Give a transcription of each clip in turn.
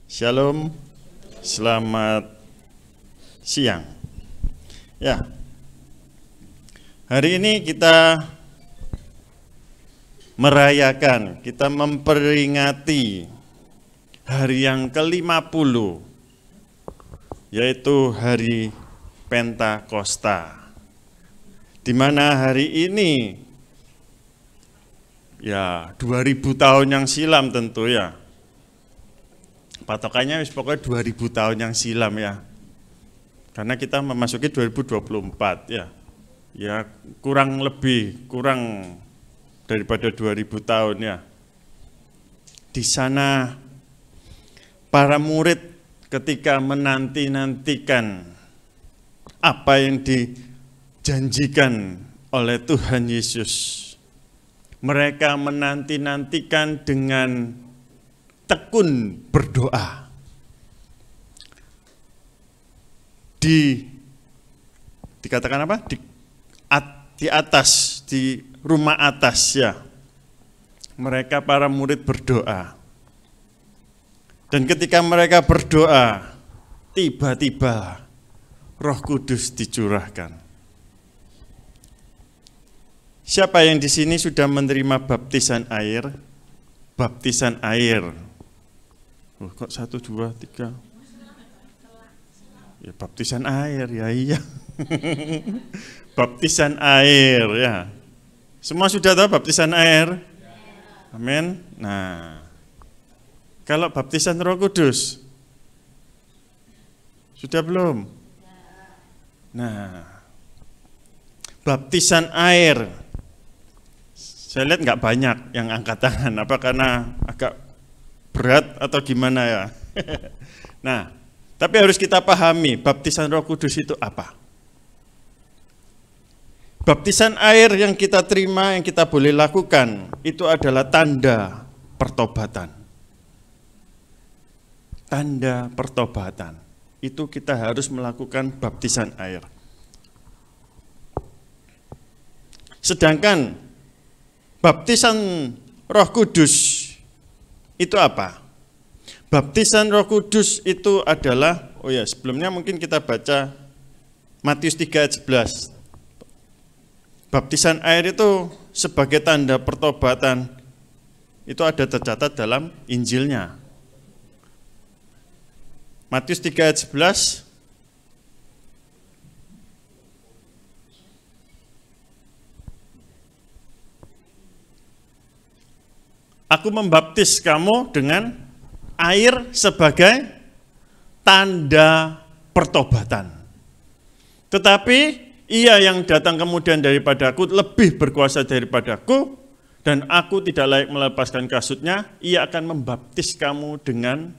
Shalom, selamat siang. Ya, hari ini kita merayakan, kita memperingati hari yang ke-50, yaitu hari Pentakosta, di mana hari ini, ya 2000 tahun yang silam tentu ya, patokannya pokoknya 2000 tahun yang silam ya. Karena kita memasuki 2024 ya. Ya kurang daripada 2000 tahun ya. Di sana para murid ketika menanti-nantikan apa yang dijanjikan oleh Tuhan Yesus. Mereka menanti-nantikan dengan tekun berdoa. Dikatakan apa? Di atas, di rumah atas ya. Mereka para murid berdoa. Dan ketika mereka berdoa, tiba-tiba Roh Kudus dicurahkan. Siapa yang di sini sudah menerima baptisan air? Baptisan air. Oh, kok 1, 2, 3? Ya baptisan air, ya iya. Baptisan air ya. Semua sudah tahu baptisan air? Amin. Nah, kalau baptisan Roh Kudus sudah belum? Nah, baptisan air, saya lihat nggak banyak yang angkat tangan. Apa karena agak berat atau gimana ya? Nah, tapi harus kita pahami baptisan Roh Kudus itu apa? Baptisan air yang kita terima, yang kita boleh lakukan, itu adalah tanda pertobatan. Tanda pertobatan. Itu kita harus melakukan baptisan air. Sedangkan baptisan Roh Kudus itu apa? Baptisan Roh Kudus itu adalah, oh ya sebelumnya mungkin kita baca Matius 3 ayat 11. Baptisan air itu sebagai tanda pertobatan, itu ada tercatat dalam Injilnya. Matius 3 ayat 11. Aku membaptis kamu dengan air sebagai tanda pertobatan. Tetapi ia yang datang kemudian daripadaku lebih berkuasa daripadaku, dan aku tidak layak melepaskan kasutnya. Ia akan membaptis kamu dengan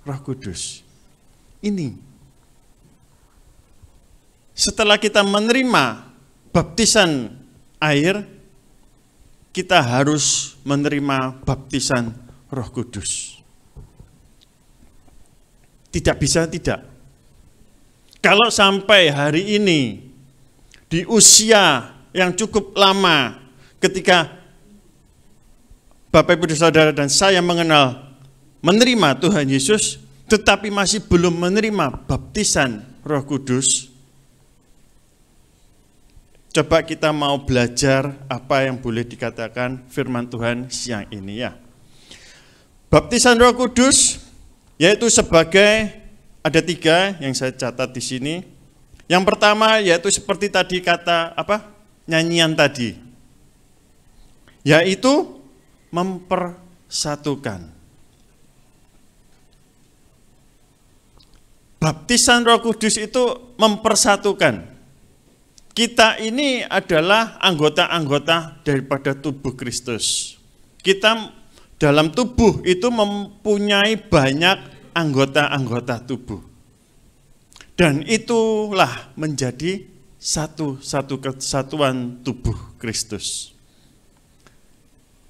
Roh Kudus. Ini. Setelah kita menerima baptisan air, kita harus menerima baptisan Roh Kudus. Tidak bisa tidak. Kalau sampai hari ini, di usia yang cukup lama, ketika Bapak Ibu Saudara dan saya menerima Tuhan Yesus, tetapi masih belum menerima baptisan Roh Kudus, coba kita mau belajar apa yang boleh dikatakan firman Tuhan siang ini ya. Baptisan Roh Kudus yaitu sebagai, ada 3 yang saya catat di sini. Yang pertama yaitu seperti tadi kata nyanyian tadi, yaitu mempersatukan. Baptisan Roh Kudus itu mempersatukan. Kita ini adalah anggota-anggota daripada tubuh Kristus. Kita dalam tubuh itu mempunyai banyak anggota-anggota tubuh. Dan itulah menjadi satu kesatuan tubuh Kristus.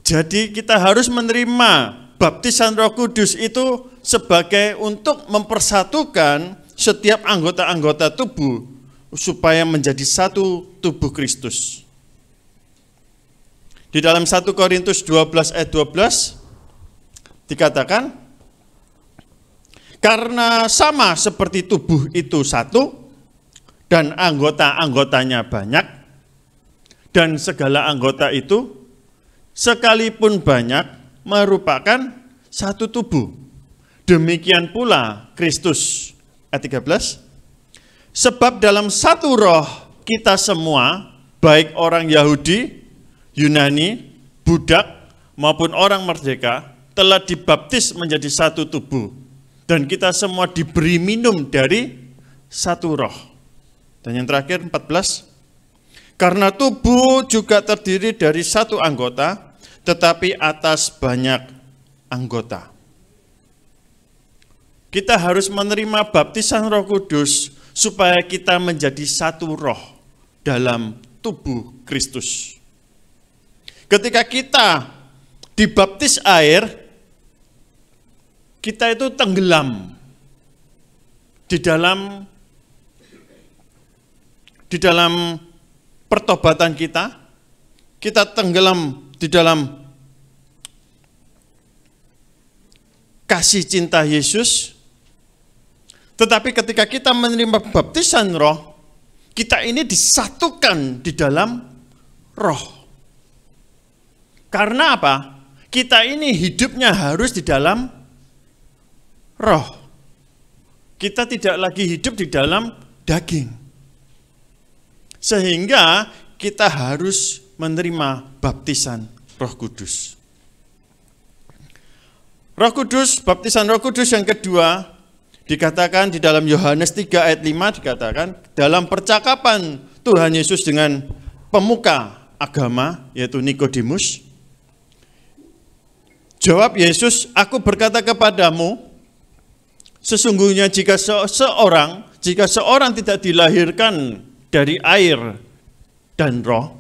Jadi kita harus menerima baptisan Roh Kudus itu sebagai untuk mempersatukan setiap anggota-anggota tubuh supaya menjadi satu tubuh Kristus. Di dalam 1 Korintus 12 ayat 12 dikatakan, Karena sama seperti tubuh itu satu, dan anggota-anggotanya banyak, dan segala anggota itu sekalipun banyak merupakan satu tubuh. Demikian pula Kristus. Ayat 13. Sebab dalam satu roh kita semua, baik orang Yahudi, Yunani, budak, maupun orang merdeka, telah dibaptis menjadi satu tubuh. Dan kita semua diberi minum dari satu roh. Dan yang terakhir 14. Karena tubuh juga terdiri dari satu anggota, tetapi atas banyak anggota. Kita harus menerima baptisan Roh Kudus supaya kita menjadi satu roh dalam tubuh Kristus. Ketika kita dibaptis air, kita itu tenggelam di dalam pertobatan kita tenggelam di dalam kasih cinta Yesus. Tetapi ketika kita menerima baptisan roh, kita ini disatukan di dalam roh. Karena apa? Kita ini hidupnya harus di dalam roh. Kita tidak lagi hidup di dalam daging. Sehingga kita harus menerima baptisan Roh Kudus. Roh Kudus, baptisan Roh Kudus yang kedua dikatakan di dalam Yohanes 3 ayat 5 dikatakan dalam percakapan Tuhan Yesus dengan pemuka agama yaitu Nikodemus. Jawab Yesus, aku berkata kepadamu, sesungguhnya jika seorang tidak dilahirkan dari air dan roh,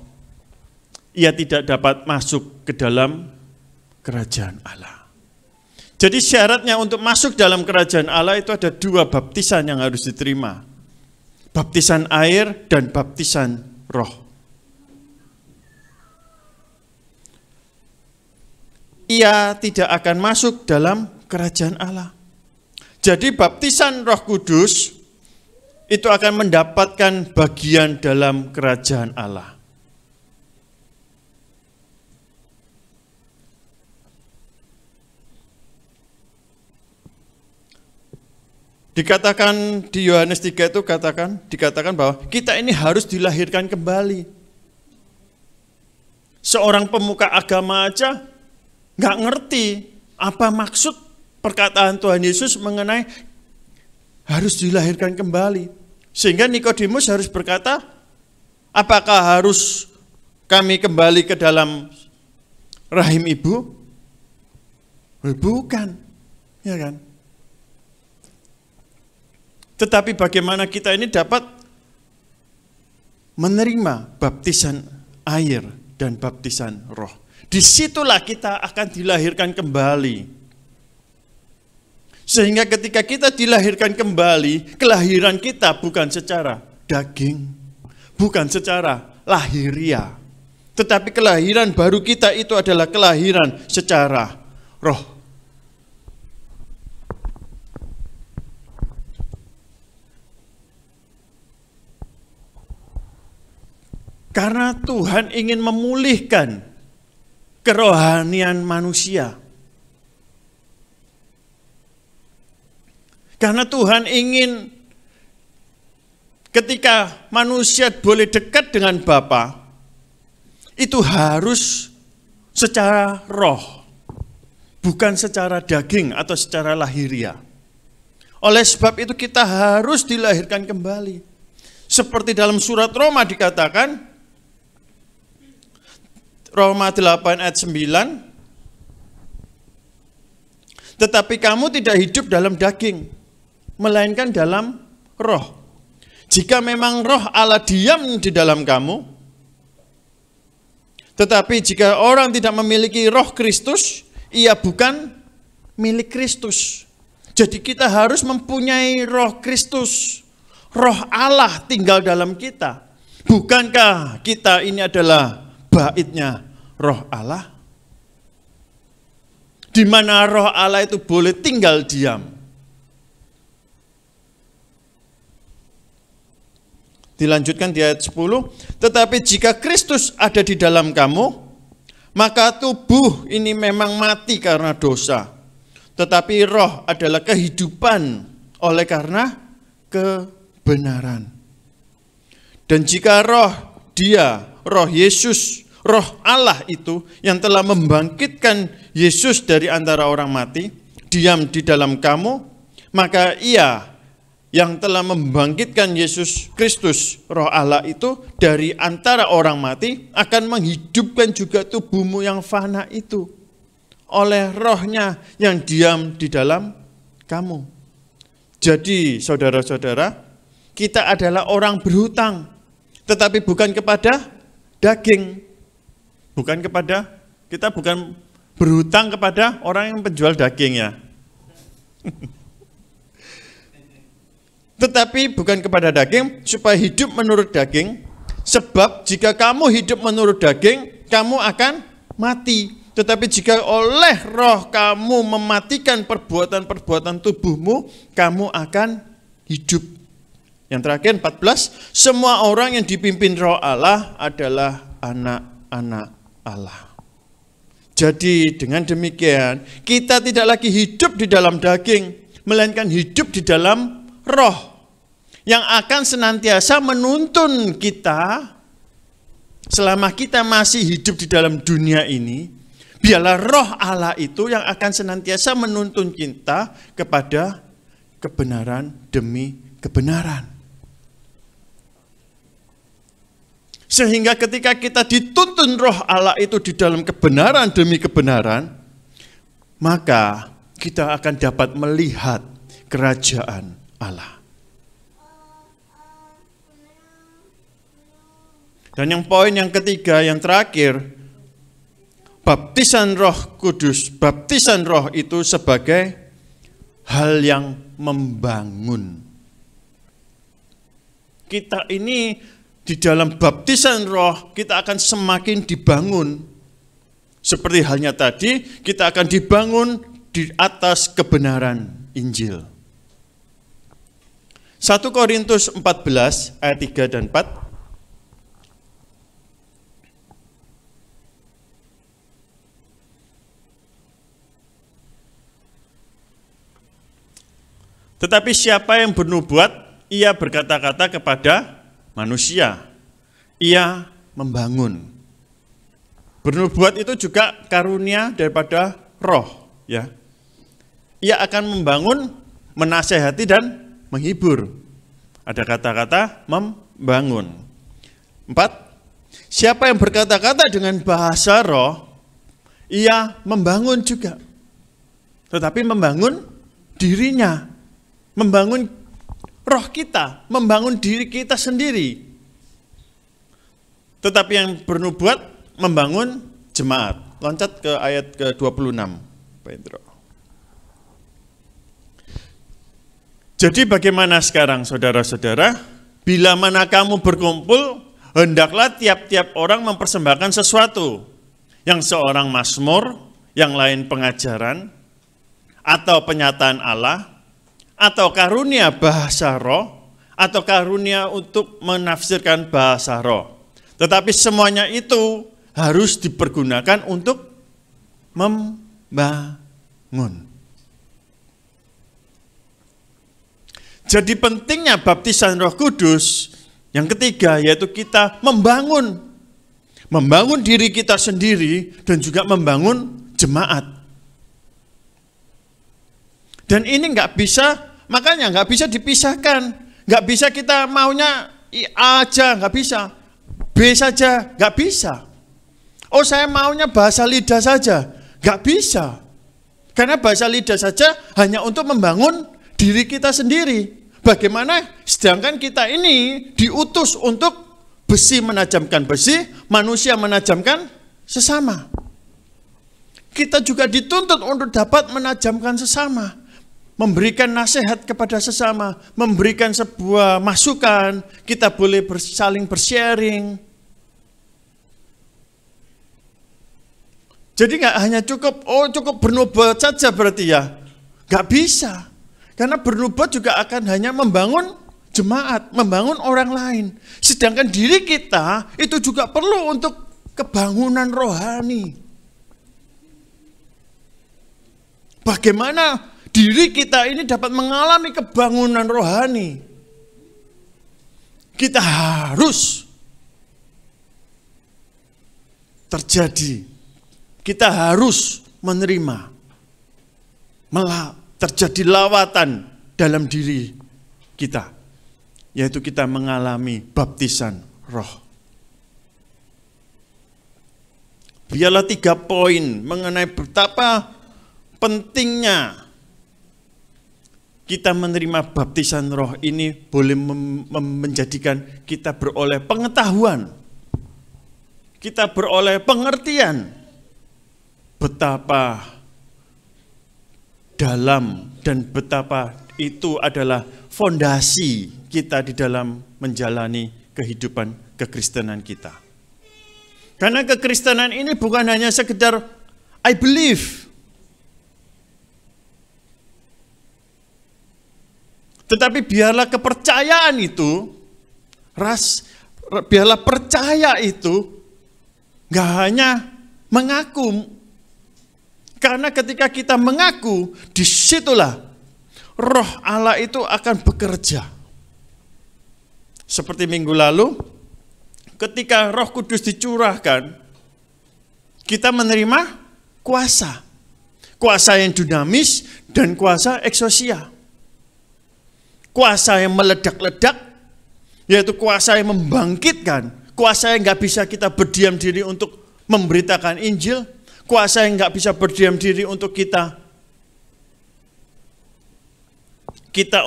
ia tidak dapat masuk ke dalam kerajaan Allah. Jadi syaratnya untuk masuk dalam kerajaan Allah itu ada dua baptisan yang harus diterima. Baptisan air dan baptisan roh. Ia tidak akan masuk dalam kerajaan Allah. Jadi baptisan Roh Kudus itu akan mendapatkan bagian dalam kerajaan Allah. Dikatakan di Yohanes 3 itu dikatakan bahwa kita ini harus dilahirkan kembali. Seorang pemuka agama aja nggak ngerti apa maksud perkataan Tuhan Yesus mengenai harus dilahirkan kembali. Sehingga Nikodemus harus berkata, apakah harus kami kembali ke dalam rahim ibu? Bukan, ya kan? Tetapi bagaimana kita ini dapat menerima baptisan air dan baptisan roh. Disitulah kita akan dilahirkan kembali. Sehingga ketika kita dilahirkan kembali, kelahiran kita bukan secara daging, bukan secara lahiriah. Tetapi kelahiran baru kita itu adalah kelahiran secara roh. Karena Tuhan ingin memulihkan kerohanian manusia. Karena Tuhan ingin ketika manusia boleh dekat dengan Bapa, itu harus secara roh, bukan secara daging atau secara lahiriah. Oleh sebab itu kita harus dilahirkan kembali. Seperti dalam surat Roma dikatakan, Roma 8 ayat 9, tetapi kamu tidak hidup dalam daging, melainkan dalam roh. Jika memang roh Allah diam di dalam kamu, tetapi jika orang tidak memiliki roh Kristus, ia bukan milik Kristus. Jadi kita harus mempunyai roh Kristus. Roh Allah tinggal dalam kita. Bukankah kita ini adalah baitnya roh Allah? Di mana roh Allah itu boleh tinggal diam. Dilanjutkan di ayat 10, tetapi jika Kristus ada di dalam kamu, maka tubuh ini memang mati karena dosa, tetapi roh adalah kehidupan oleh karena kebenaran. Dan jika roh Yesus, roh Allah itu yang telah membangkitkan Yesus dari antara orang mati, diam di dalam kamu, maka Ia yang telah membangkitkan Yesus Kristus, roh Allah itu dari antara orang mati, akan menghidupkan juga tubuhmu yang fana itu oleh rohnya yang diam di dalam kamu. Jadi saudara-saudara, kita adalah orang berhutang, tetapi bukan kepada daging. Kita bukan berhutang kepada orang yang penjual daging ya. Tetapi bukan kepada daging, supaya hidup menurut daging. Sebab jika kamu hidup menurut daging, kamu akan mati. Tetapi jika oleh roh kamu mematikan perbuatan-perbuatan tubuhmu, kamu akan hidup. Yang terakhir 14, semua orang yang dipimpin roh Allah adalah anak-anak Allah. Jadi dengan demikian, kita tidak lagi hidup di dalam daging, melainkan hidup di dalam roh yang akan senantiasa menuntun kita selama kita masih hidup di dalam dunia ini. Biarlah roh Allah itu yang akan senantiasa menuntun kita kepada kebenaran demi kebenaran. Sehingga ketika kita dituntun roh Allah itu di dalam kebenaran demi kebenaran, maka kita akan dapat melihat kerajaan Allah. Dan yang poin yang ketiga, yang terakhir, baptisan Roh Kudus. Baptisan Roh itu sebagai hal yang membangun. Kita ini di dalam baptisan Roh, kita akan semakin dibangun. Seperti halnya tadi, kita akan dibangun di atas kebenaran Injil. 1 Korintus 14 ayat 3 dan 4. Tetapi siapa yang bernubuat, ia berkata-kata kepada manusia. Ia membangun. Bernubuat itu juga karunia daripada roh, ya. Ia akan membangun, menasehati dan menghibur. Ada kata-kata membangun. 4. Siapa yang berkata-kata dengan bahasa roh, ia membangun juga. Tetapi membangun dirinya. Membangun roh kita, membangun diri kita sendiri. Tetapi yang bernubuat membangun jemaat. Loncat ke ayat ke-26, Pedro. Jadi bagaimana sekarang saudara-saudara? Bila mana kamu berkumpul, hendaklah tiap-tiap orang mempersembahkan sesuatu. Yang seorang mazmur, yang lain pengajaran, atau penyataan Allah, atau karunia bahasa roh, atau karunia untuk menafsirkan bahasa roh. Tetapi semuanya itu harus dipergunakan untuk membangun. Jadi pentingnya baptisan Roh Kudus yang ketiga, yaitu kita membangun. Membangun diri kita sendiri dan juga membangun jemaat. Dan ini makanya nggak bisa dipisahkan. Nggak bisa kita maunya A aja, nggak bisa. B saja, nggak bisa. Oh saya maunya bahasa lidah saja, nggak bisa. Karena bahasa lidah saja hanya untuk membangun diri kita sendiri. Bagaimana sedangkan kita ini diutus untuk besi menajamkan besi, manusia menajamkan sesama. Kita juga dituntut untuk dapat menajamkan sesama. Memberikan nasihat kepada sesama, memberikan sebuah masukan, kita boleh saling bersharing. Jadi nggak hanya cukup bernubuat saja berarti ya, nggak bisa. Karena bernubuat juga akan hanya membangun jemaat, membangun orang lain. Sedangkan diri kita itu juga perlu untuk kebangunan rohani. Bagaimana diri kita ini dapat mengalami kebangunan rohani? Kita harus terjadi. Kita harus menerima. Terjadi lawatan dalam diri kita. Yaitu kita mengalami baptisan roh. Biarlah 3 poin mengenai betapa pentingnya kita menerima baptisan roh ini boleh menjadikan kita beroleh pengetahuan. Kita beroleh pengertian betapa dalam dan betapa itu adalah fondasi kita di dalam menjalani kehidupan kekristenan kita. Karena kekristenan ini bukan hanya sekedar I believe, tetapi biarlah kepercayaan itu, biarlah percaya itu gak hanya mengaku. Karena ketika kita mengaku, disitulah roh Allah itu akan bekerja. Seperti minggu lalu, ketika Roh Kudus dicurahkan, kita menerima kuasa. Kuasa yang dinamis dan kuasa eksosia. Kuasa yang meledak-ledak, yaitu kuasa yang membangkitkan. Kuasa yang gak bisa kita berdiam diri untuk memberitakan Injil. Kuasa yang gak bisa berdiam diri untuk kita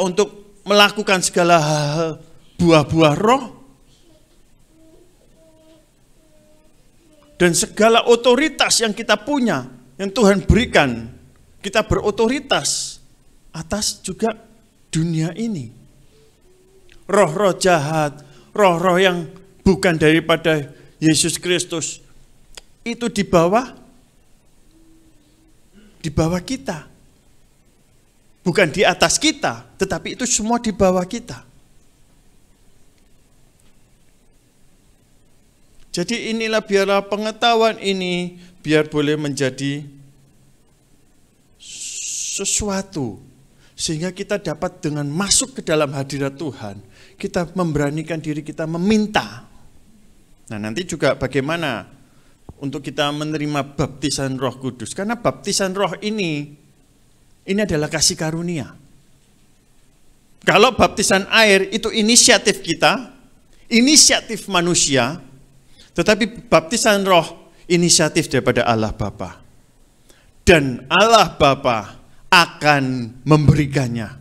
untuk melakukan segala hal buah-buah roh. Dan segala otoritas yang kita punya, yang Tuhan berikan, kita berotoritas atas juga dunia ini. Roh-roh jahat, roh-roh yang bukan daripada Yesus Kristus, itu di bawah kita. Bukan di atas kita, tetapi itu semua di bawah kita. Jadi inilah biarlah pengetahuan ini biar boleh menjadi sesuatu. Sehingga kita dapat dengan masuk ke dalam hadirat Tuhan, kita memberanikan diri kita meminta. Nah nanti juga bagaimana untuk kita menerima baptisan Roh Kudus. Karena baptisan roh ini adalah kasih karunia. Kalau baptisan air itu inisiatif kita, inisiatif manusia, tetapi baptisan roh inisiatif daripada Allah Bapa. Dan Allah Bapa akan memberikannya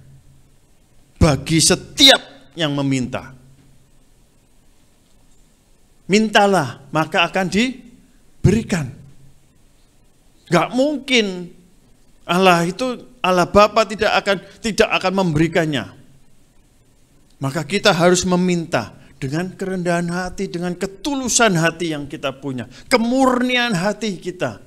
bagi setiap yang meminta. Mintalah, maka akan diberikan. Gak mungkin Allah Bapa tidak akan memberikannya. Maka kita harus meminta dengan kerendahan hati, dengan ketulusan hati yang kita punya, kemurnian hati kita.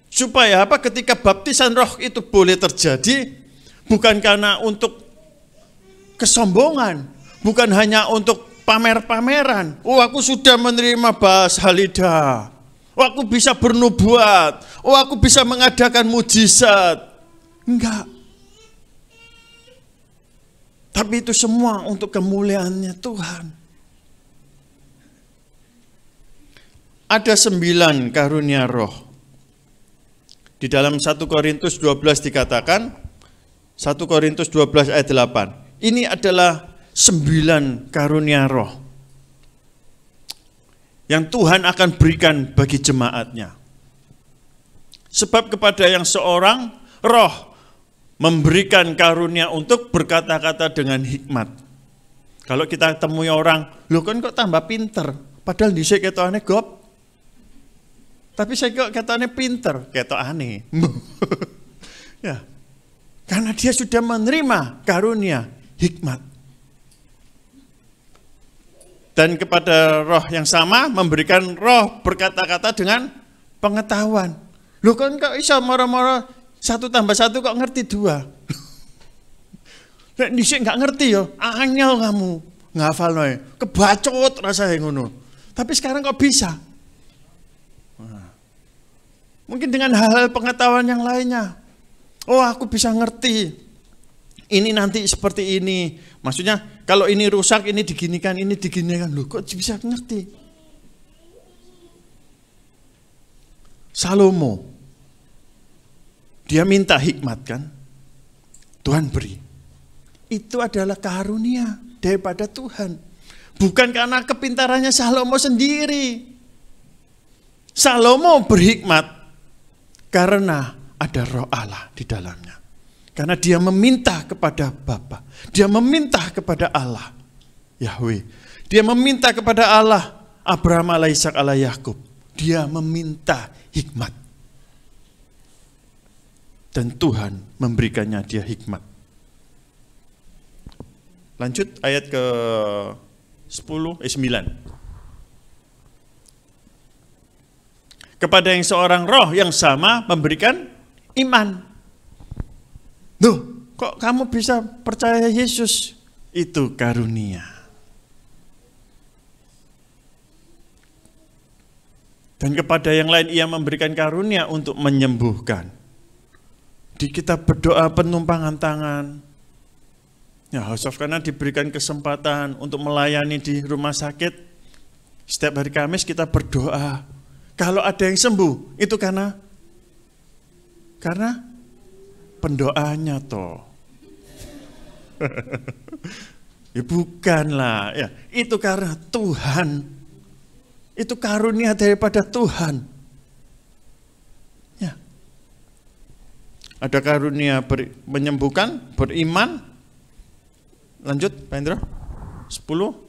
Supaya apa? Ketika baptisan roh itu boleh terjadi, bukan karena untuk kesombongan, bukan hanya untuk pamer-pameran. Oh, aku sudah menerima bas halidah. Oh, aku bisa bernubuat. Oh, aku bisa mengadakan mujizat. Enggak. Tapi itu semua untuk kemuliaannya Tuhan. Ada 9 karunia roh. Di dalam 1 Korintus 12 dikatakan, 1 Korintus 12 ayat 8. Ini adalah 9 karunia roh yang Tuhan akan berikan bagi jemaatnya. Sebab kepada yang seorang roh memberikan karunia untuk berkata-kata dengan hikmat. Kalau kita temui orang, loh kan kok tambah pinter, padahal dhisik ketokane gop. Tapi saya kok ketokane pinter, ketokane. Ya. Karena dia sudah menerima karunia hikmat. Dan kepada roh yang sama memberikan roh berkata-kata dengan pengetahuan. Loh kan kok iso moro-moro 1 tambah 1 kok ngerti 2. Nek dhisik nggak ngerti ya, angel kamu ngafalno, kebacut rasane ngono. Tapi sekarang kok bisa? Mungkin dengan hal-hal pengetahuan yang lainnya. Oh, aku bisa ngerti. Ini nanti seperti ini. Maksudnya kalau ini rusak, ini diginikan, ini diginikan. Loh, kok bisa ngerti? Salomo, dia minta hikmat kan? Tuhan beri. Itu adalah karunia daripada Tuhan. Bukan karena kepintarannya Salomo sendiri. Salomo berhikmat karena ada Roh Allah di dalamnya. Karena dia meminta kepada Bapa. Dia meminta kepada Allah, Yahweh. Dia meminta kepada Allah, Abraham, Allah, Ishak, Allah, Yakub. Dia meminta hikmat. Dan Tuhan memberikannya dia hikmat. Lanjut ayat ke 9. Kepada yang seorang roh yang sama memberikan iman. Duh, kok kamu bisa percaya Yesus? Itu karunia. Dan kepada yang lain ia memberikan karunia untuk menyembuhkan. Di kita berdoa penumpangan tangan. Ya, House of Kana diberikan kesempatan untuk melayani di rumah sakit. Setiap hari Kamis kita berdoa. Kalau ada yang sembuh, itu karena pendoanya toh. Ya bukanlah, ya itu karena Tuhan. Itu karunia daripada Tuhan. Ya. Ada karunia menyembuhkan, beriman. Lanjut, Pak Indra. 10.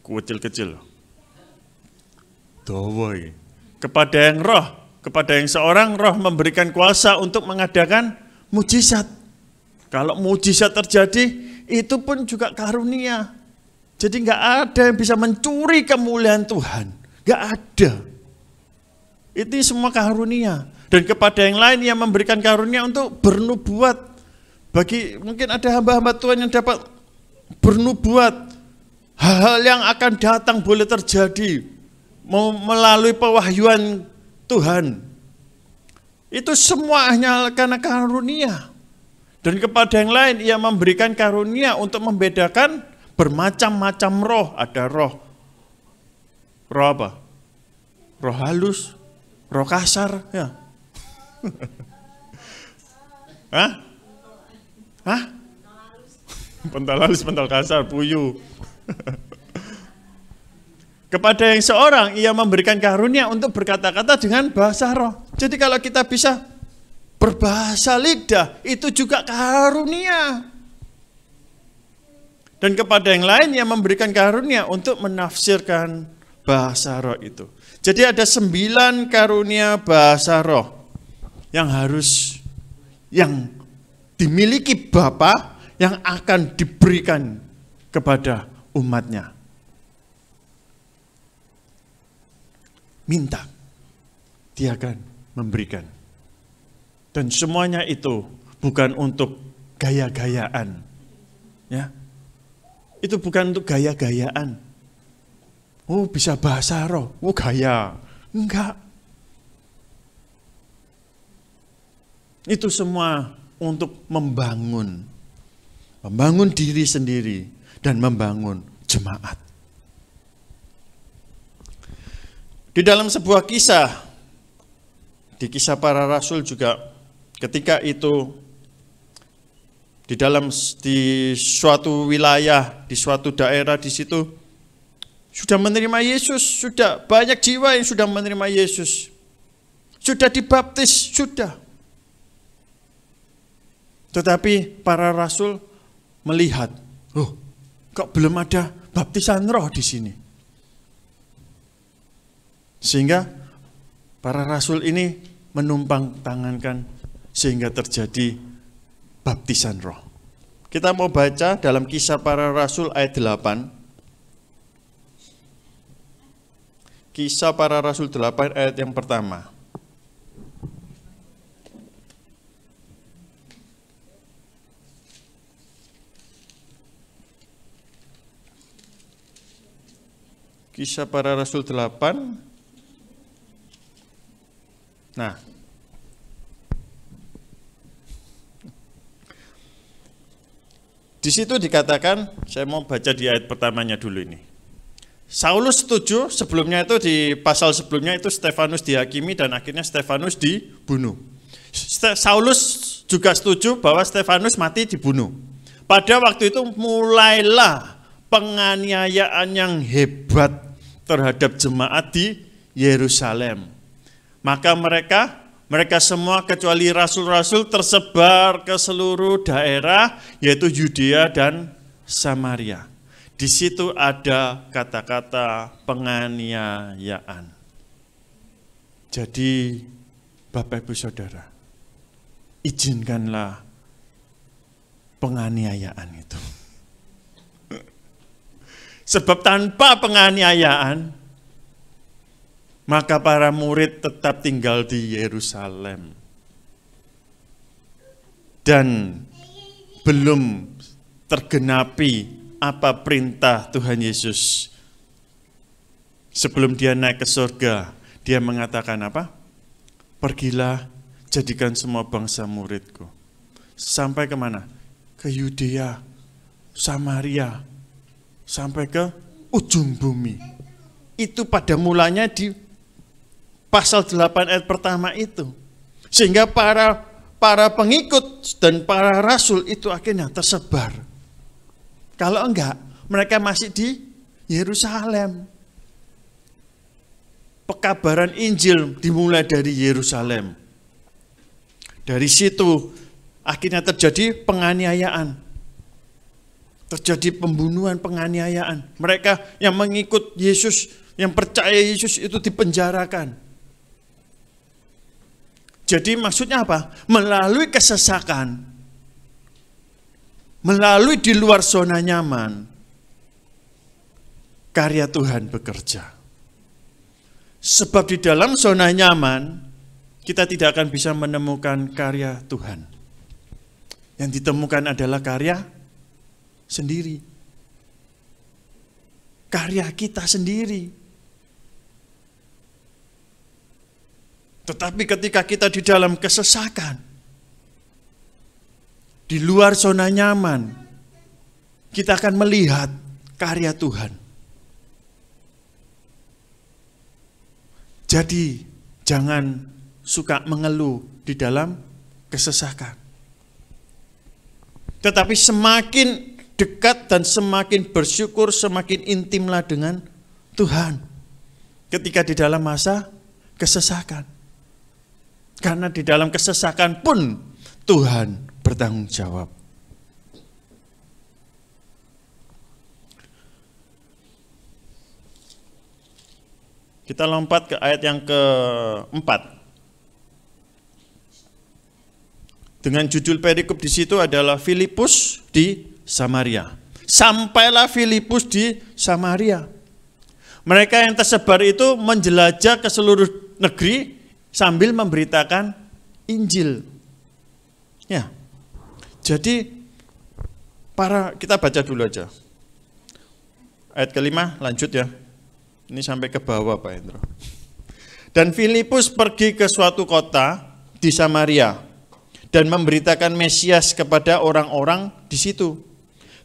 Kecil-kecil. Dawai. Kepada yang roh, kepada yang seorang roh memberikan kuasa untuk mengadakan mujizat. Kalau mujizat terjadi, itu pun juga karunia. Jadi nggak ada yang bisa mencuri kemuliaan Tuhan. Nggak ada. Itu semua karunia. Dan kepada yang lain yang memberikan karunia untuk bernubuat. Bagi mungkin ada hamba-hamba Tuhan yang dapat bernubuat. Hal-hal yang akan datang boleh terjadi melalui pewahyuan Tuhan. Itu semua hanya karena karunia. Dan kepada yang lain ia memberikan karunia untuk membedakan bermacam-macam roh. Ada roh apa? Roh halus, roh kasar, ya. Hah? Pental halus, pental kasar, puyuh. Kepada yang seorang ia memberikan karunia untuk berkata-kata dengan bahasa roh. Jadi kalau kita bisa berbahasa lidah, itu juga karunia. Dan kepada yang lain ia memberikan karunia untuk menafsirkan bahasa roh itu. Jadi ada 9 karunia bahasa roh yang dimiliki Bapa yang akan diberikan kepada umatnya. Minta, dia akan memberikan. Dan semuanya itu bukan untuk gaya-gayaan. Ya. Itu bukan untuk gaya-gayaan. Oh, bisa bahasa roh, oh gaya. Enggak. Itu semua untuk membangun diri sendiri dan membangun jemaat. Di dalam sebuah kisah, di kisah para rasul juga, ketika itu di suatu wilayah, di suatu daerah di situ sudah menerima Yesus, sudah banyak jiwa yang sudah menerima Yesus, sudah dibaptis, sudah. Tetapi para rasul melihat, oh, kok belum ada baptisan roh di sini. Sehingga para rasul ini menumpang tangankan sehingga terjadi baptisan roh. Kita mau baca dalam Kisah Para Rasul ayat 8. Kisah Para Rasul 8 ayat yang pertama. Kisah Para Rasul 8. Nah, di situ dikatakan, saya mau baca di ayat pertamanya dulu ini. Saulus setuju, sebelumnya itu di pasal sebelumnya itu Stefanus dihakimi dan akhirnya Stefanus dibunuh. Saulus juga setuju bahwa Stefanus mati dibunuh. Pada waktu itu mulailah penganiayaan yang hebat terhadap jemaat di Yerusalem. Maka mereka semua kecuali rasul-rasul tersebar ke seluruh daerah, yaitu Yudea dan Samaria. Di situ ada kata-kata penganiayaan. Jadi, Bapak Ibu Saudara, izinkanlah penganiayaan itu. Sebab tanpa penganiayaan, maka para murid tetap tinggal di Yerusalem. Dan belum tergenapi apa perintah Tuhan Yesus. Sebelum dia naik ke surga, dia mengatakan apa? Pergilah, jadikan semua bangsa muridku. Sampai kemana? Ke Yudea, Samaria, sampai ke ujung bumi. Itu pada mulanya di pasal 8 ayat pertama itu. Sehingga para pengikut dan para rasul itu akhirnya tersebar. Kalau enggak, mereka masih di Yerusalem. Pekabaran Injil dimulai dari Yerusalem. Dari situ akhirnya terjadi penganiayaan. Terjadi pembunuhan, penganiayaan. Mereka yang mengikut Yesus, yang percaya Yesus itu dipenjarakan. Jadi maksudnya apa? Melalui kesesakan, melalui di luar zona nyaman, karya Tuhan bekerja. Sebab di dalam zona nyaman, kita tidak akan bisa menemukan karya Tuhan. Yang ditemukan adalah karya sendiri. Karya kita sendiri. Tetapi ketika kita di dalam kesesakan, di luar zona nyaman, kita akan melihat karya Tuhan. Jadi, jangan suka mengeluh di dalam kesesakan. Tetapi semakin dekat dan semakin bersyukur, semakin intimlah dengan Tuhan. Ketika di dalam masa kesesakan. Karena di dalam kesesakan pun Tuhan bertanggung jawab. Kita lompat ke ayat yang keempat. Dengan judul perikop di situ adalah Filipus di Samaria. Sampailah Filipus di Samaria. Mereka yang tersebar itu menjelajah ke seluruh negeri sambil memberitakan Injil. Ya. Jadi kita baca dulu aja. Ayat kelima, lanjut ya. Ini sampai ke bawah Pak Hendro. Dan Filipus pergi ke suatu kota di Samaria dan memberitakan Mesias kepada orang-orang di situ.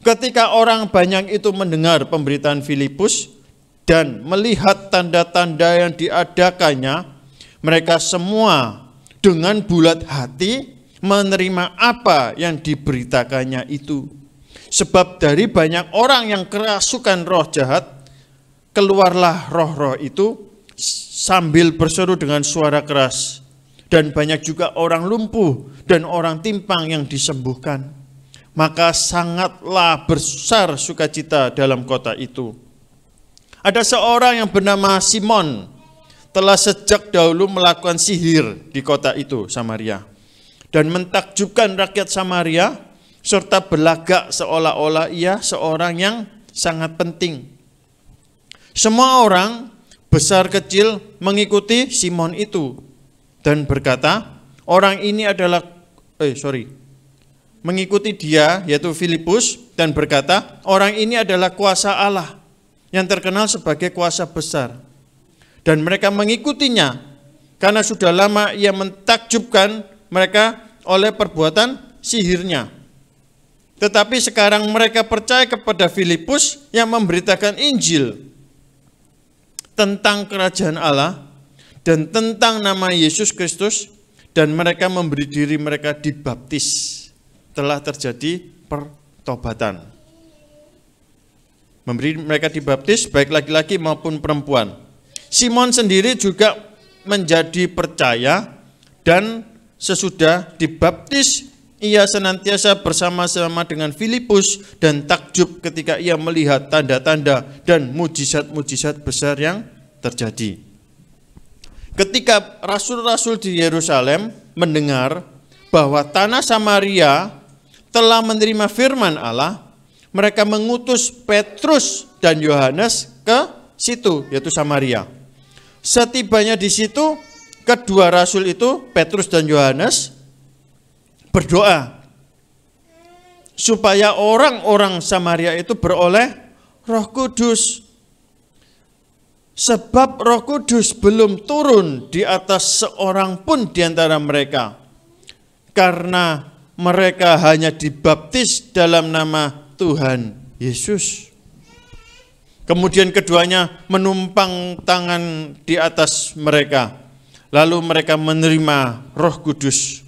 Ketika orang banyak itu mendengar pemberitaan Filipus dan melihat tanda-tanda yang diadakannya, mereka semua dengan bulat hati menerima apa yang diberitakannya itu. Sebab dari banyak orang yang kerasukan roh jahat, keluarlah roh-roh itu sambil berseru dengan suara keras. Dan banyak juga orang lumpuh dan orang timpang yang disembuhkan. Maka sangatlah besar sukacita dalam kota itu. Ada seorang yang bernama Simon, telah sejak dahulu melakukan sihir di kota itu, Samaria. Dan mentakjubkan rakyat Samaria, serta berlagak seolah-olah ia seorang yang sangat penting. Semua orang, besar kecil, mengikuti Simon itu. Dan berkata, mengikuti dia, yaitu Filipus, dan berkata, orang ini adalah kuasa Allah. yang terkenal sebagai kuasa besar. Dan mereka mengikutinya karena sudah lama ia mentakjubkan mereka oleh perbuatan sihirnya. Tetapi sekarang mereka percaya kepada Filipus yang memberitakan Injil tentang kerajaan Allah dan tentang nama Yesus Kristus, dan mereka memberi diri mereka dibaptis. Telah terjadi pertobatan. Memberi mereka dibaptis baik laki-laki maupun perempuan. Simon sendiri juga menjadi percaya, dan sesudah dibaptis ia senantiasa bersama-sama dengan Filipus dan takjub ketika ia melihat tanda-tanda dan mujizat-mujizat besar yang terjadi. Ketika rasul-rasul di Yerusalem mendengar bahwa tanah Samaria telah menerima firman Allah, mereka mengutus Petrus dan Yohanes ke situ, yaitu Samaria. Setibanya di situ, kedua rasul itu, Petrus dan Yohanes, berdoa supaya orang-orang Samaria itu beroleh Roh Kudus. Sebab Roh Kudus belum turun di atas seorang pun di antara mereka, karena mereka hanya dibaptis dalam nama Tuhan Yesus. Kemudian keduanya menumpang tangan di atas mereka, lalu mereka menerima Roh Kudus.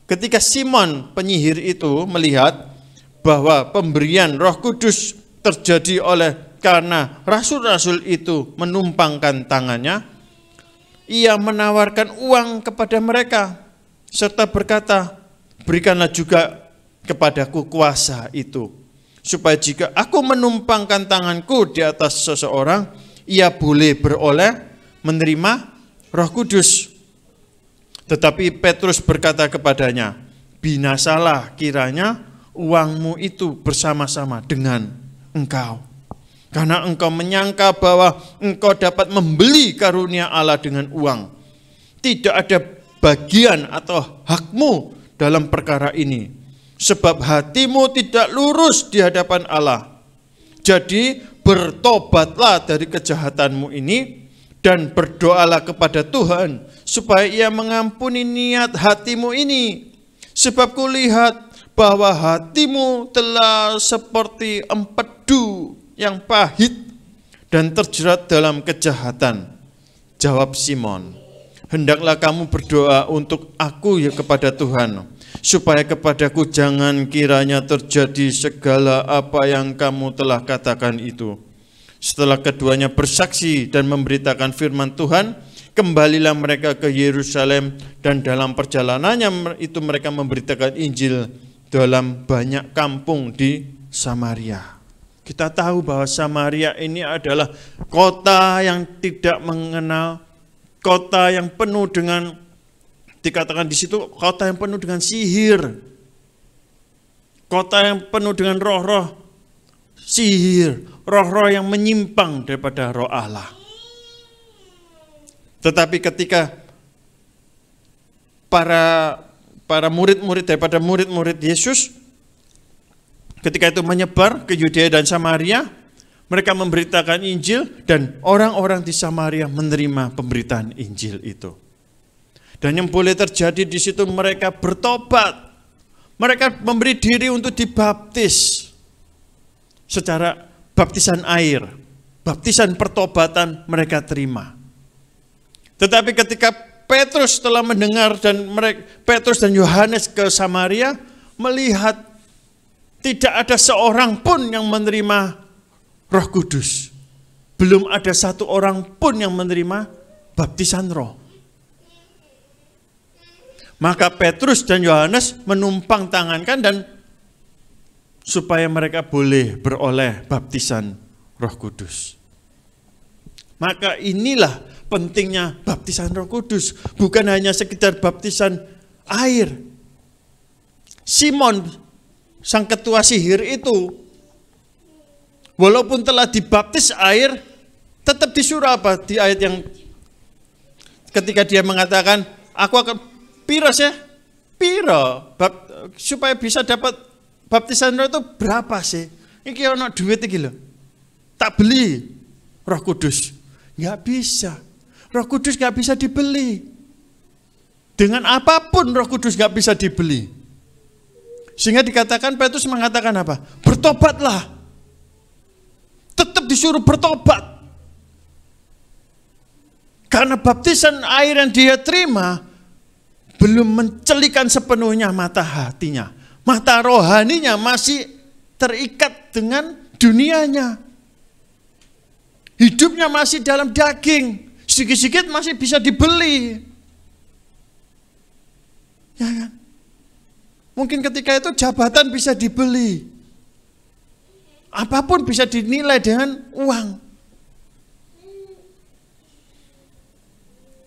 Ketika Simon penyihir itu melihat bahwa pemberian Roh Kudus terjadi karena rasul-rasul itu menumpangkan tangannya, ia menawarkan uang kepada mereka serta berkata, "Berikanlah juga kepadaku kuasa itu, supaya jika aku menumpangkan tanganku di atas seseorang, ia boleh beroleh menerima Roh Kudus." Tetapi Petrus berkata kepadanya, "Binasalah kiranya uangmu itu bersama-sama dengan engkau, karena engkau menyangka bahwa engkau dapat membeli karunia Allah dengan uang. Tidak ada bagian atau hakmu dalam perkara ini, sebab hatimu tidak lurus di hadapan Allah. Jadi bertobatlah dari kejahatanmu ini dan berdoalah kepada Tuhan supaya ia mengampuni niat hatimu ini. Sebab kulihat bahwa hatimu telah seperti empedu yang pahit dan terjerat dalam kejahatan." Jawab Simon, "Hendaklah kamu berdoa untuk aku ya kepada Tuhan, supaya kepadaku jangan kiranya terjadi segala apa yang kamu telah katakan itu." Setelah keduanya bersaksi dan memberitakan firman Tuhan, kembalilah mereka ke Yerusalem, dan dalam perjalanannya itu mereka memberitakan Injil dalam banyak kampung di Samaria. Kita tahu bahwa Samaria ini adalah kota yang tidak mengenal, kota yang penuh dengan, dikatakan di situ, kota yang penuh dengan sihir, kota yang penuh dengan roh-roh sihir, roh-roh yang menyimpang daripada roh Allah. Tetapi ketika para murid-murid daripada murid-murid Yesus ketika itu menyebar ke Yudea dan Samaria, mereka memberitakan Injil, dan orang-orang di Samaria menerima pemberitaan Injil itu. Dan yang boleh terjadi di situ, mereka bertobat. Mereka memberi diri untuk dibaptis secara baptisan air, baptisan pertobatan mereka terima. Tetapi ketika Petrus telah mendengar, dan Petrus dan Yohanes ke Samaria, melihat tidak ada seorang pun yang menerima Roh Kudus. Belum ada satu orang pun yang menerima baptisan roh. Maka Petrus dan Yohanes menumpang tangankan dan supaya mereka boleh beroleh baptisan Roh Kudus. Maka inilah pentingnya baptisan Roh Kudus, bukan hanya sekedar baptisan air. Simon, sang ketua sihir itu, walaupun telah dibaptis air, tetap disuruh apa di ayat yang ketika dia mengatakan, "Aku akan piros ya, supaya bisa dapat baptisan roh itu berapa sih? Ini ono duit iki lho. Tak beli. Roh Kudus? Nggak bisa. Roh Kudus nggak bisa dibeli. Dengan apapun Roh Kudus nggak bisa dibeli. Sehingga dikatakan, Petrus mengatakan apa? Bertobatlah. Tetap disuruh bertobat. Karena baptisan air yang dia terima belum mencelikan sepenuhnya mata hatinya. Mata rohaninya masih terikat dengan dunianya. Hidupnya masih dalam daging. Sedikit-sedikit masih bisa dibeli. Ya kan? Mungkin ketika itu jabatan bisa dibeli. Apapun bisa dinilai dengan uang.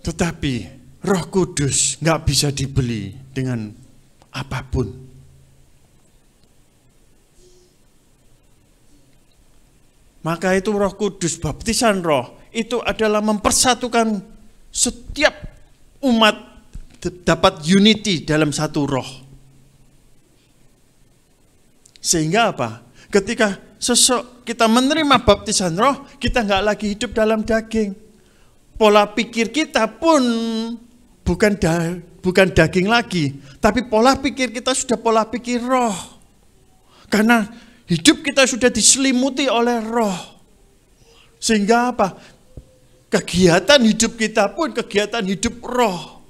Tetapi Roh Kudus nggak bisa dibeli dengan apapun. Maka itu Roh Kudus, baptisan roh, itu adalah mempersatukan setiap umat dapat unity dalam satu roh. Sehingga apa? Ketika kita menerima baptisan roh, kita nggak lagi hidup dalam daging. Pola pikir kita pun bukan daging lagi, tapi pola pikir kita sudah pola pikir roh. Karena hidup kita sudah diselimuti oleh roh. Sehingga apa? Kegiatan hidup kita pun kegiatan hidup roh.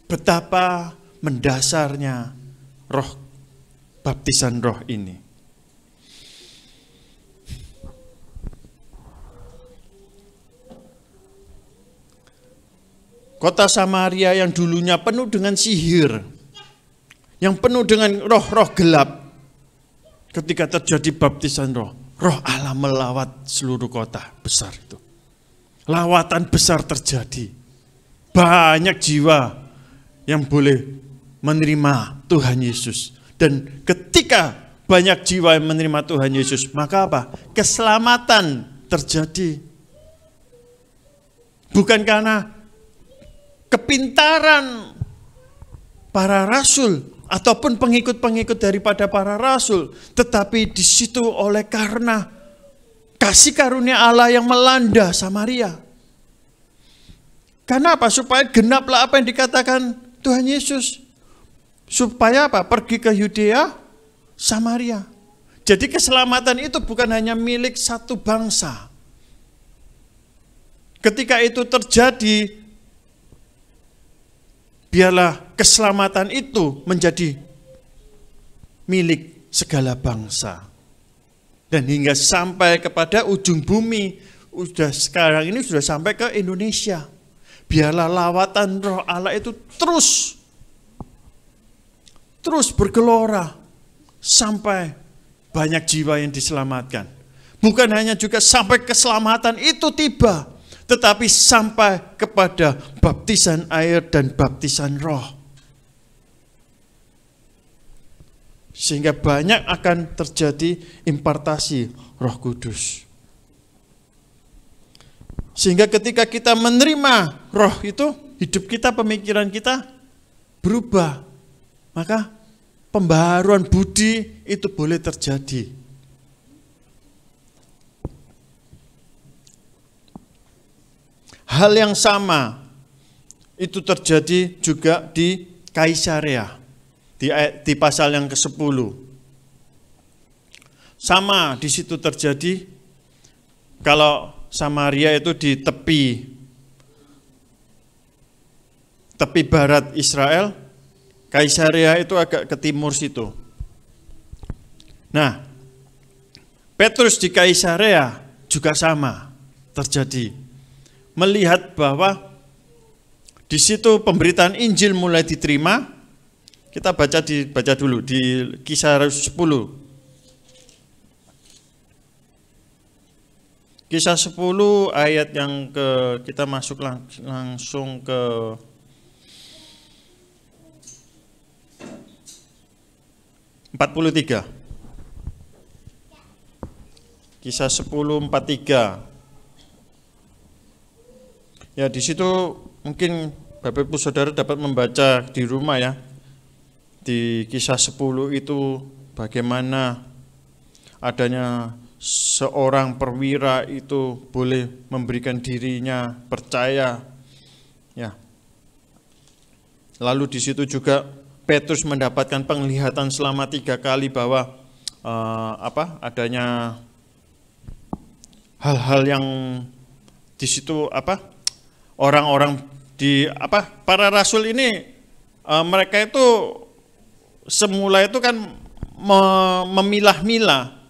Betapa mendasarnya roh, baptisan roh ini. Kota Samaria yang dulunya penuh dengan sihir, yang penuh dengan roh-roh gelap, ketika terjadi baptisan roh, roh Allah melawat seluruh kota besar itu. Lawatan besar terjadi. Banyak jiwa yang boleh menerima Tuhan Yesus. Dan ketika banyak jiwa yang menerima Tuhan Yesus, maka apa? Keselamatan terjadi. Bukan karena kepintaran para rasul ataupun pengikut-pengikut daripada para rasul, tetapi di situ oleh karena kasih karunia Allah yang melanda Samaria. Karena apa? Supaya genaplah apa yang dikatakan Tuhan Yesus. Supaya apa? Pergi ke Yudea, Samaria. Jadi keselamatan itu bukan hanya milik satu bangsa. Ketika itu terjadi, biarlah keselamatan itu menjadi milik segala bangsa. Dan hingga sampai kepada ujung bumi, sekarang ini sudah sampai ke Indonesia. Biarlah lawatan roh Allah itu terus bergelora sampai banyak jiwa yang diselamatkan. Bukan hanya juga sampai keselamatan itu tiba, tetapi sampai kepada baptisan air dan baptisan roh. Sehingga banyak akan terjadi impartasi Roh Kudus. Sehingga ketika kita menerima roh itu, hidup kita, pemikiran kita berubah. Maka pembaharuan budi itu boleh terjadi. Hal yang sama itu terjadi juga di Kaisarea, di pasal yang ke-10. Sama di situ terjadi. Kalau Samaria itu di tepi barat Israel, Kaisarea itu agak ke timur situ. Nah, Petrus di Kaisarea juga sama terjadi. Melihat bahwa di situ pemberitaan Injil mulai diterima. Kita baca dulu di Kisah 10. Kisah 10 ayat yang kita masuk langsung ke 43. Kisah 10:43. Ya, di situ mungkin Bapak Ibu Saudara dapat membaca di rumah ya. Di Kisah 10 itu bagaimana adanya seorang perwira itu boleh memberikan dirinya percaya, ya. Lalu di situ juga Petrus mendapatkan penglihatan selama 3 kali bahwa adanya hal-hal yang di situ orang-orang para rasul ini mereka itu semula itu kan memilah-milah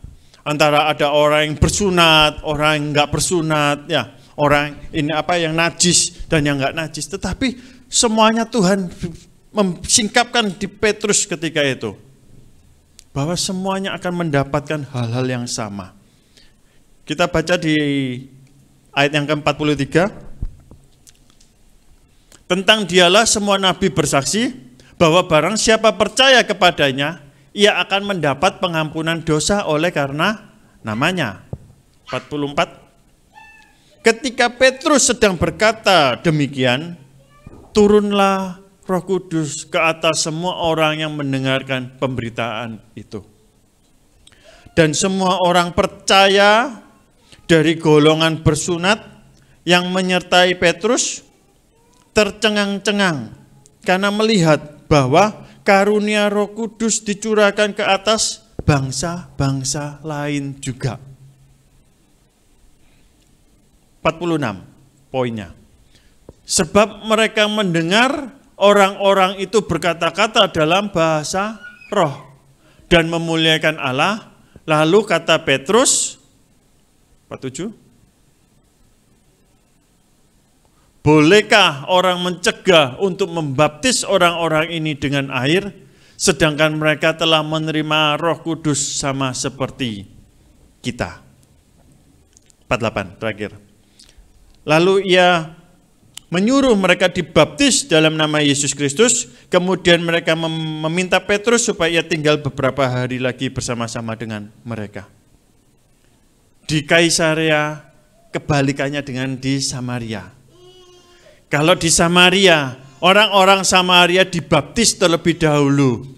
antara ada orang yang bersunat, orang yang enggak bersunat, ya, orang ini yang najis dan yang enggak najis. Tetapi semuanya Tuhan mensingkapkan di Petrus ketika itu bahwa semuanya akan mendapatkan hal-hal yang sama. Kita baca di ayat yang ke-43. Tentang dialah semua nabi bersaksi bahwa barang siapa percaya kepadanya, ia akan mendapat pengampunan dosa oleh karena namanya. 44. Ketika Petrus sedang berkata demikian, turunlah Roh Kudus ke atas semua orang yang mendengarkan pemberitaan itu. Dan semua orang percaya dari golongan bersunat yang menyertai Petrus tercengang-cengang karena melihat bahwa karunia Roh Kudus dicurahkan ke atas bangsa-bangsa lain juga. 46 poinnya. Sebab mereka mendengar orang-orang itu berkata-kata dalam bahasa roh dan memuliakan Allah. Lalu kata Petrus, 47, bolehkah orang mencegah untuk membaptis orang-orang ini dengan air, sedangkan mereka telah menerima Roh Kudus sama seperti kita? 48 terakhir. Lalu ia menyuruh mereka dibaptis dalam nama Yesus Kristus, kemudian mereka meminta Petrus supaya ia tinggal beberapa hari lagi bersama-sama dengan mereka. Di Kaisarea kebalikannya dengan di Samaria. Kalau di Samaria, orang-orang Samaria dibaptis terlebih dahulu.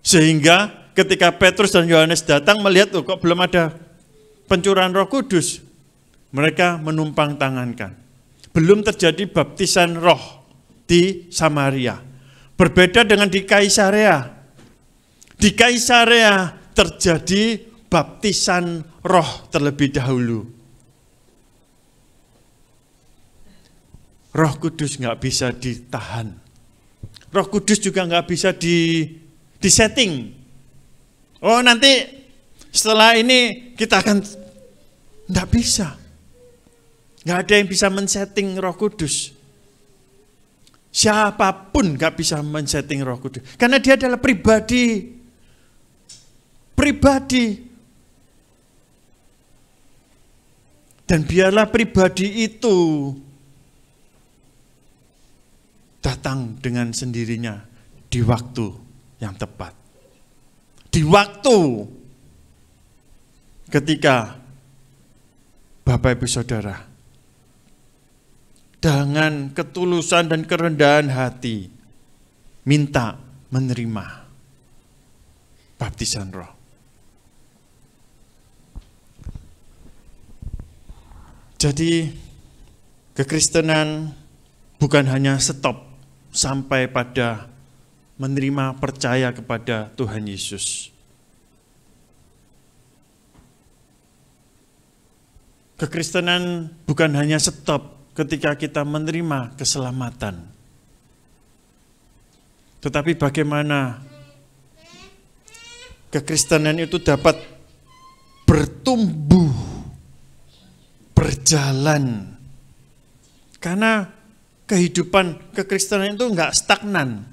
Sehingga ketika Petrus dan Yohanes datang melihat kok belum ada pencurahan Roh Kudus, mereka menumpang tangankan. Belum terjadi baptisan roh di Samaria. Berbeda dengan di Kaisarea. Di Kaisarea terjadi baptisan roh terlebih dahulu. Roh Kudus nggak bisa ditahan. Roh Kudus juga nggak bisa disetting. Oh nanti setelah ini kita akan, nggak bisa. Nggak ada yang bisa men-setting Roh Kudus. Siapapun nggak bisa men-setting Roh Kudus. Karena dia adalah pribadi. Dan biarlah pribadi itu datang dengan sendirinya di waktu yang tepat. Di waktu ketika Bapak Ibu Saudara dengan ketulusan dan kerendahan hati minta menerima baptisan roh. Jadi kekristenan bukan hanya stop sampai pada menerima percaya kepada Tuhan Yesus. Kekristenan bukan hanya stop ketika kita menerima keselamatan. Tetapi bagaimana kekristenan itu dapat bertumbuh, berjalan. Karena kehidupan kekristenan itu enggak stagnan.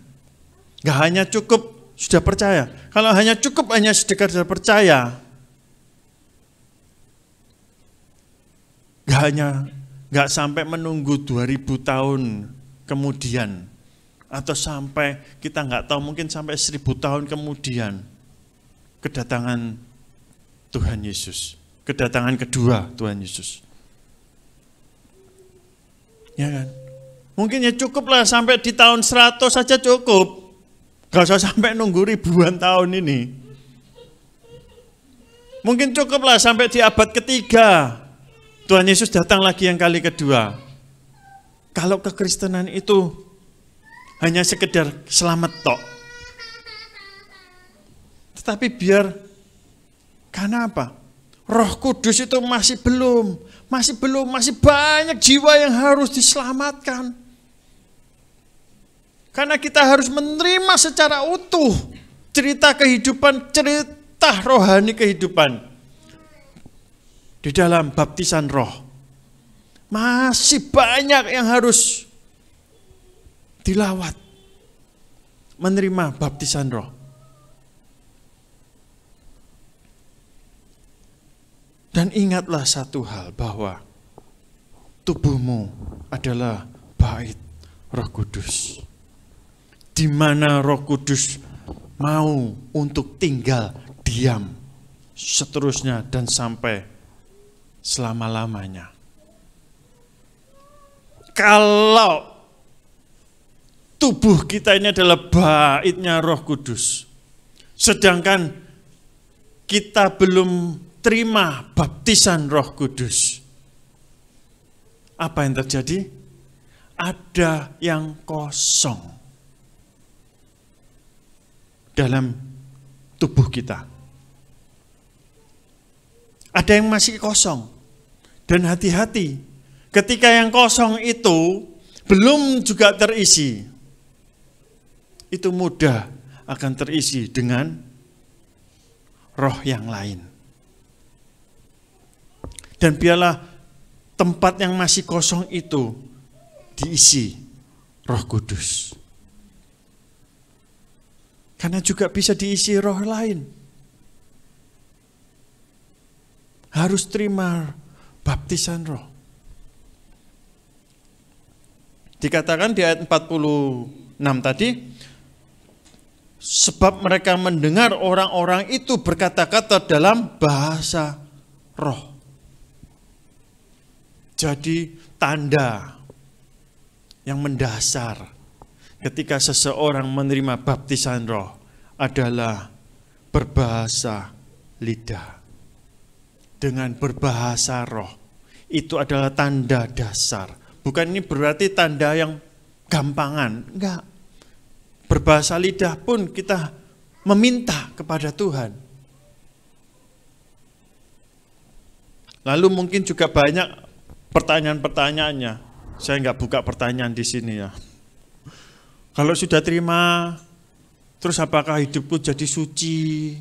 Enggak hanya cukup sudah percaya. Kalau hanya cukup hanya sekedar percaya, enggak sampai menunggu 2000 tahun kemudian, atau sampai kita enggak tahu mungkin sampai 1000 tahun kemudian kedatangan Tuhan Yesus, kedatangan kedua Tuhan Yesus. Ya kan? Mungkin ya cukuplah sampai di tahun 100 saja cukup. Gak usah sampai nunggu ribuan tahun ini. Mungkin cukuplah sampai di abad ketiga. Tuhan Yesus datang lagi yang kali kedua. Kalau kekristenan itu hanya sekedar selamat tok. Tetapi karena apa? Roh Kudus itu masih banyak jiwa yang harus diselamatkan. Karena kita harus menerima secara utuh cerita kehidupan, cerita rohani kehidupan di dalam baptisan roh. Masih banyak yang harus dilawat, menerima baptisan roh. Dan ingatlah satu hal, bahwa tubuhmu adalah bait Roh Kudus, di mana Roh Kudus mau untuk tinggal diam seterusnya dan sampai selama-lamanya. Kalau tubuh kita ini adalah baitnya Roh Kudus, sedangkan kita belum terima baptisan Roh Kudus, apa yang terjadi? Ada yang kosong dalam tubuh kita. Ada yang masih kosong. Dan hati-hati, ketika yang kosong itu belum juga terisi, itu mudah akan terisi dengan roh yang lain. Dan biarlah tempat yang masih kosong itu diisi Roh Kudus. Karena juga bisa diisi roh lain. Harus terima baptisan roh. Dikatakan di ayat 46 tadi, sebab mereka mendengar orang-orang itu berkata-kata dalam bahasa roh. Jadi tanda yang mendasar ketika seseorang menerima baptisan roh adalah berbahasa lidah. Dengan berbahasa roh, itu adalah tanda dasar. Bukan ini berarti tanda yang gampangan, enggak. Berbahasa lidah pun kita meminta kepada Tuhan. Lalu mungkin juga banyak pertanyaan-pertanyaannya. Saya enggak buka pertanyaan di sini ya. Kalau sudah terima, terus apakah hidupku jadi suci,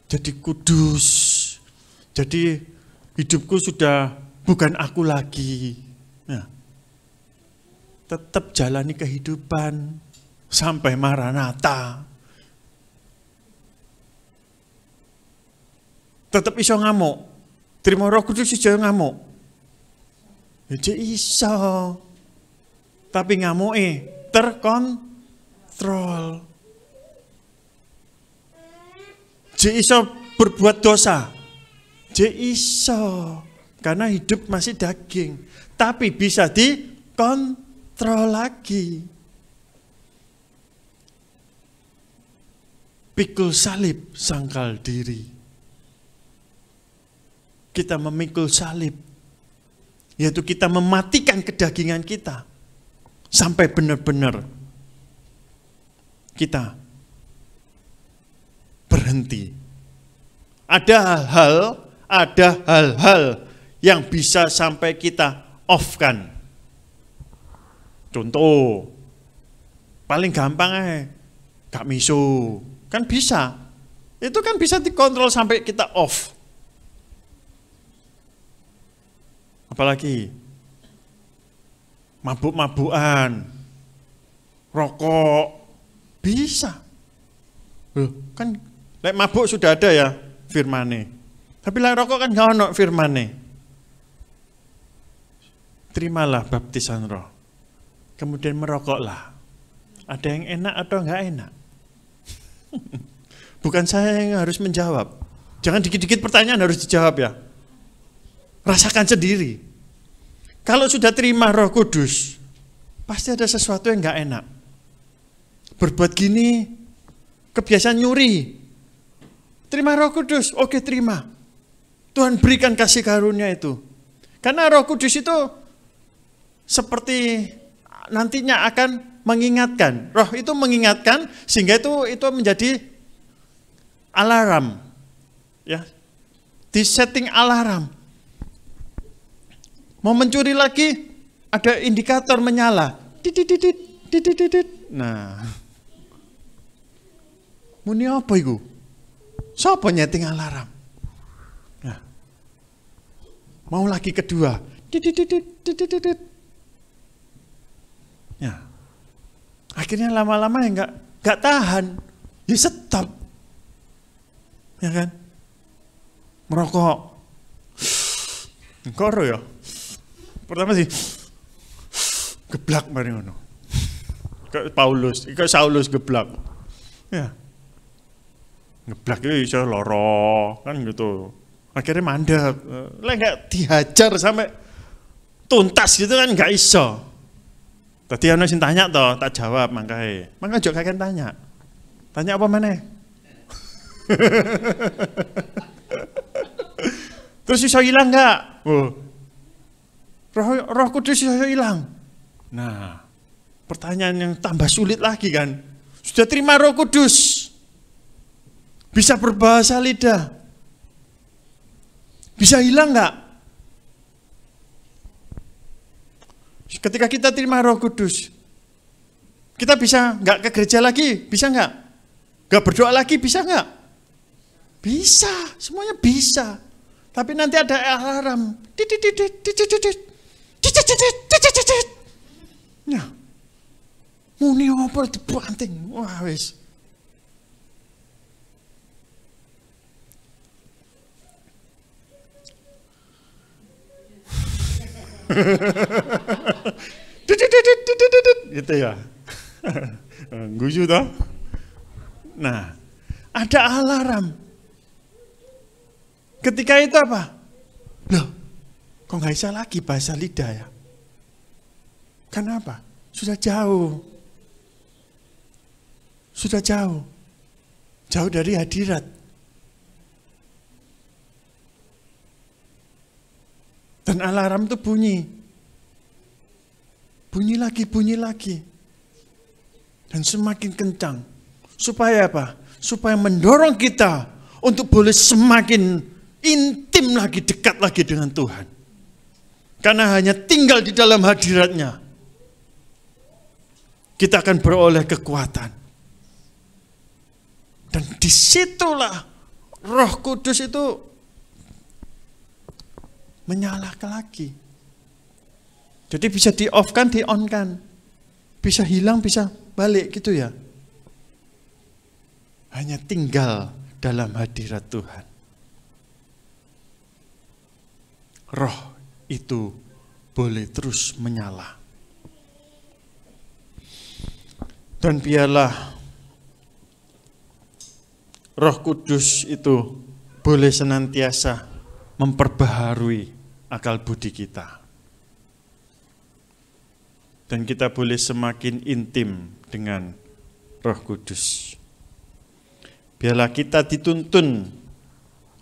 jadi kudus, jadi hidupku sudah bukan aku lagi. Nah, tetap jalani kehidupan sampai Maranatha. Tetap iso ngamuk. Terima Roh Kudus iso ngamuk. Jadi iso. Tapi ngamuke terkontrol. Jadi iso berbuat dosa. Jadi iso. Karena hidup masih daging. Tapi bisa dikontrol lagi. Pikul salib sangkal diri. Kita memikul salib. Yaitu kita mematikan kedagingan kita. Sampai benar-benar kita berhenti. Ada hal-hal yang bisa sampai kita off-kan. Contoh, paling gampang gak miso. Kan bisa. Itu kan bisa dikontrol sampai kita off. Apalagi mabuk-mabukan, rokok, bisa. Loh, kan lek mabuk sudah ada ya firmane. Tapi lek rokok kan gak ono firmane. Terimalah baptisan roh. Kemudian merokoklah. Ada yang enak atau enggak enak? Bukan saya yang harus menjawab. Jangan dikit-dikit pertanyaan harus dijawab ya. Rasakan sendiri. Kalau sudah terima Roh Kudus, pasti ada sesuatu yang enggak enak. Berbuat gini, kebiasaan nyuri. Terima Roh Kudus, oke terima. Tuhan berikan kasih karunia itu. Karena Roh Kudus itu seperti nantinya akan mengingatkan. Roh itu mengingatkan sehingga itu menjadi alarm. Ya. Di setting alarm. Mau mencuri lagi, ada indikator menyala. Nah. Muni apa itu? Siapa nyeting alarm? Nah. Mau lagi kedua. Ya. Akhirnya lama-lama ya enggak tahan. Ya stop. Ya kan? Merokok. Koro ya. Pertama sih geblak mari ngono. Kayak Saulus geblak. Ya. Geblak itu iso loro kan gitu. Akhirnya mandek. Lah enggak dihajar sampai tuntas gitu kan enggak iso. Tadi ana sing tanya toh, tak jawab mangkae. Mangka aja kakek tanya. Tanya apa maneh? Terus iso hilang enggak? Oh. Roh Kudus iso hilang. Nah, pertanyaan yang tambah sulit lagi kan. Sudah terima Roh Kudus. Bisa berbahasa lidah. Bisa hilang enggak? Ketika kita terima Roh Kudus, kita bisa enggak ke gereja lagi? Bisa enggak? Enggak berdoa lagi? Bisa enggak? Bisa, semuanya bisa. Tapi nanti ada alarm. Ya. Muni apa dibanting. Wah wis. Gitu ya. Guyu toh. Nah, ada alarm. Ketika itu apa? Loh, kok nggak bisa lagi bahasa lidah ya? Kenapa? Sudah jauh. Sudah jauh. Jauh dari hadirat. Dan alarm itu bunyi. Bunyi lagi. Dan semakin kencang. Supaya apa? Supaya mendorong kita untuk boleh semakin intim lagi, dekat lagi dengan Tuhan. Karena hanya tinggal di dalam hadiratnya, kita akan beroleh kekuatan. Dan disitulah Roh Kudus itu menyala lagi. Jadi bisa di-off-kan, di-on-kan. Bisa hilang, bisa balik gitu ya. Hanya tinggal dalam hadirat Tuhan. Roh itu boleh terus menyala. Dan biarlah Roh Kudus itu boleh senantiasa memperbaharui akal budi kita. Dan kita boleh semakin intim dengan Roh Kudus. Biarlah kita dituntun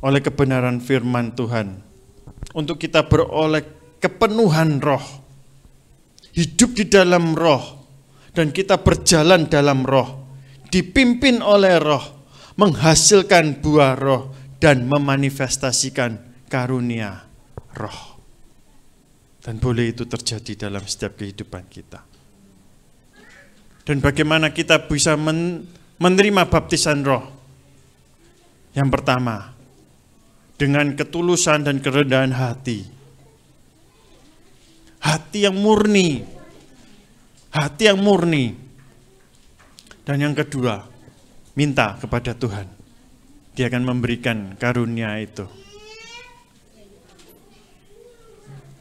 oleh kebenaran firman Tuhan untuk kita beroleh kepenuhan roh, hidup di dalam roh, dan kita berjalan dalam roh, dipimpin oleh roh, menghasilkan buah roh, dan memanifestasikan karunia roh. Dan boleh itu terjadi dalam setiap kehidupan kita. Dan bagaimana kita bisa menerima baptisan roh? Yang pertama, dengan ketulusan dan kerendahan hati. Hati yang murni. Hati yang murni. Dan yang kedua, minta kepada Tuhan. Dia akan memberikan karunia itu.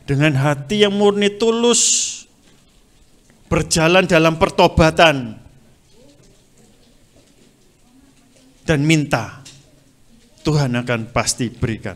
Dengan hati yang murni tulus, berjalan dalam pertobatan, dan minta, Tuhan akan pasti berikan.